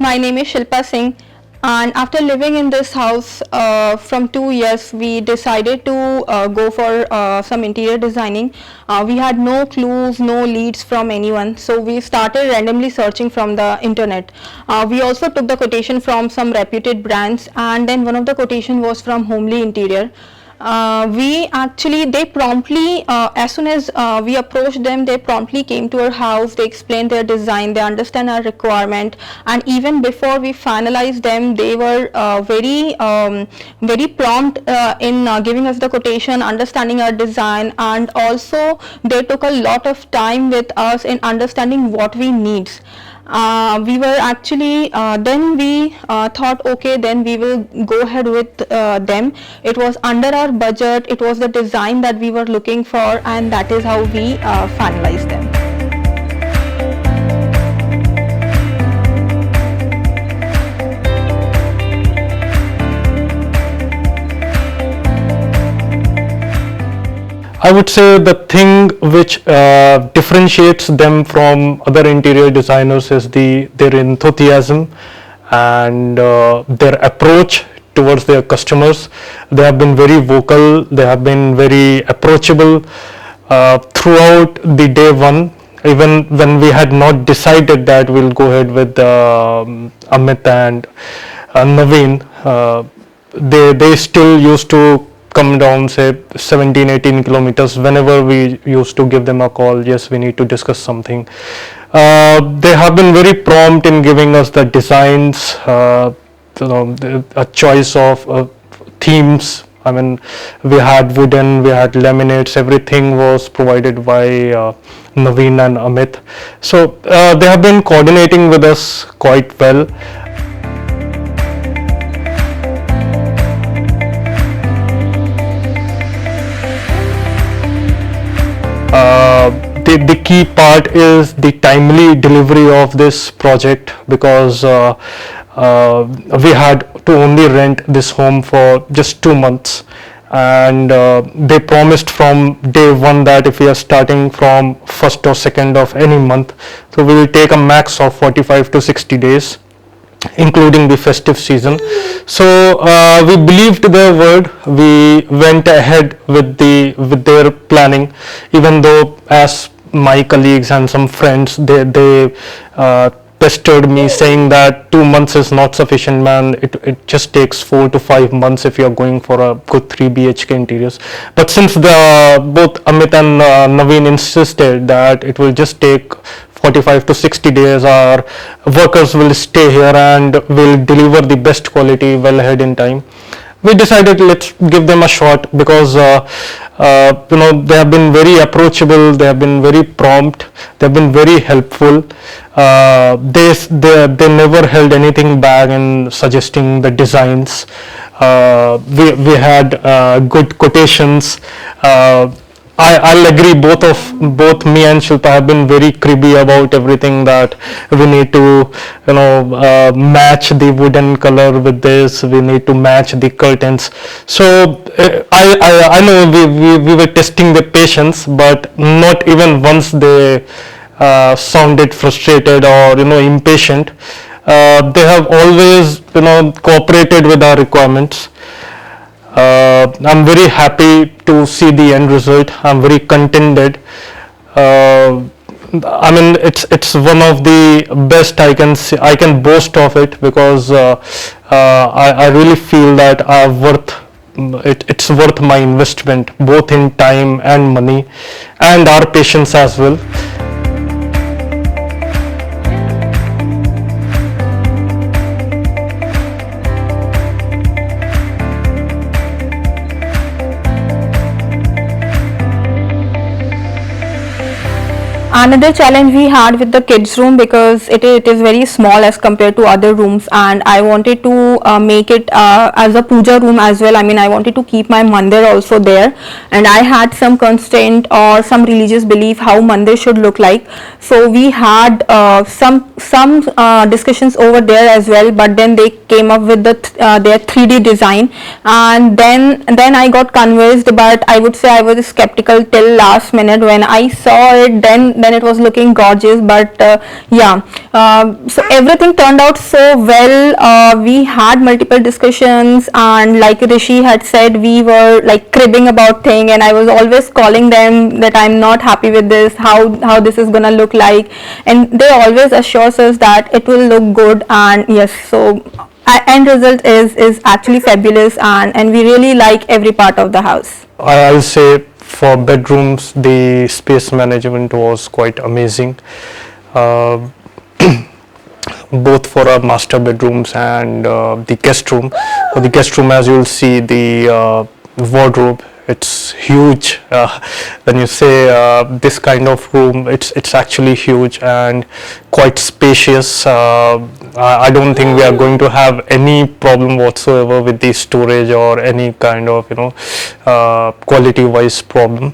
My name is Shilpa Singh, and after living in this house from 2 years, we decided to go for some interior designing. We had no clues, no leads from anyone, so we started randomly searching from the internet. We also took the quotation from some reputed brands, and then one of the quotation was from Homely Interior. They promptly, as soon as we approached them, they promptly came to our house. They explained their design, they understand our requirement, and even before we finalized them, they were very prompt in giving us the quotation, understanding our design, and also they took a lot of time with us in understanding what we need. We were actually then we thought, okay, then we will go ahead with them. It was under our budget, it was the design that we were looking for, and that is how we finalized them. I would say the thing which differentiates them from other interior designers is their enthusiasm and their approach towards their customers. They have been very vocal, they have been very approachable throughout the day one. Even when we had not decided that we'll go ahead with Amit and Naveen, they still used to come down, say 17-18 kilometers whenever we used to give them a call. Yes, we need to discuss something. They have been very prompt in giving us the designs, a choice of themes. I mean, we had wooden, we had laminates, everything was provided by Naveen and Amit. So they have been coordinating with us quite well. The key part is the timely delivery of this project, because we had to only rent this home for just 2 months, and they promised from day one that if we are starting from 1st or 2nd of any month, so we will take a max of 45 to 60 days, including the festive season. So we believed their word. We went ahead with their planning, even though as my colleagues and some friends, they pestered me saying that 2 months is not sufficient, man. It just takes 4 to 5 months if you are going for a good 3 BHK interiors. But since both Amit and Naveen insisted that it will just take 45 to 60 days, our workers will stay here and will deliver the best quality well ahead in time, we decided let's give them a shot, because they have been very approachable, they have been very prompt, they have been very helpful. They never held anything back in suggesting the designs. We had good quotations. I'll agree, both me and Shilpa have been very cribby about everything, that we need to match the wooden color with this, we need to match the curtains. So I know we were testing the patience, but not even once they sounded frustrated or impatient. They have always cooperated with our requirements. I'm very happy to see the end result. I'm very contented. I mean, it's one of the best I can boast of it, because I really feel that it's worth my investment, both in time and money, and our patience as well. Another challenge we had with the kids room, because it is very small as compared to other rooms, and I wanted to make it as a puja room as well. I mean, I wanted to keep my mandir also there, and I had some constraint or some religious belief how mandir should look like. So we had some discussions over there as well, but then they came up with their 3D design, and then I got convinced. But I would say I was skeptical till last minute. When I saw it, then then it was looking gorgeous. But yeah, so everything turned out so well. We had multiple discussions, and like Rishi had said, we were like cribbing about thing, and I was always calling them that I'm not happy with this, how this is gonna look like, and they always assures us that it will look good. And yes, so end result is actually fabulous, and we really like every part of the house. I'll say for bedrooms, the space management was quite amazing. Uh, Both for our master bedrooms and the guest room. For the guest room, as you'll see, the wardrobe, it's huge. When you say this kind of room, it's actually huge and quite spacious. I don't think we are going to have any problem whatsoever with the storage or any kind of quality wise problem.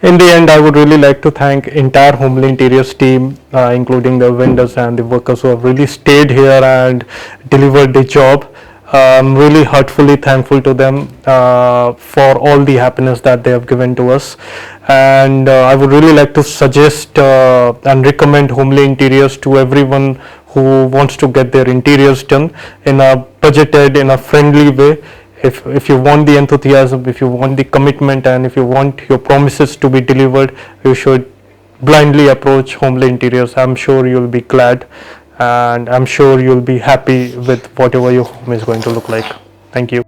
In the end, I would really like to thank entire Homely Interiors team, including the vendors and the workers who have really stayed here and delivered the job. I'm really heartfully thankful to them for all the happiness that they have given to us. And I would really like to suggest and recommend Homely Interiors to everyone who wants to get their interiors done in a budgeted, in a friendly way. If you want the enthusiasm, if you want the commitment, and if you want your promises to be delivered, you should blindly approach Homely Interiors. I'm sure you'll be glad, and I'm sure you'll be happy with whatever your home is going to look like. Thank you.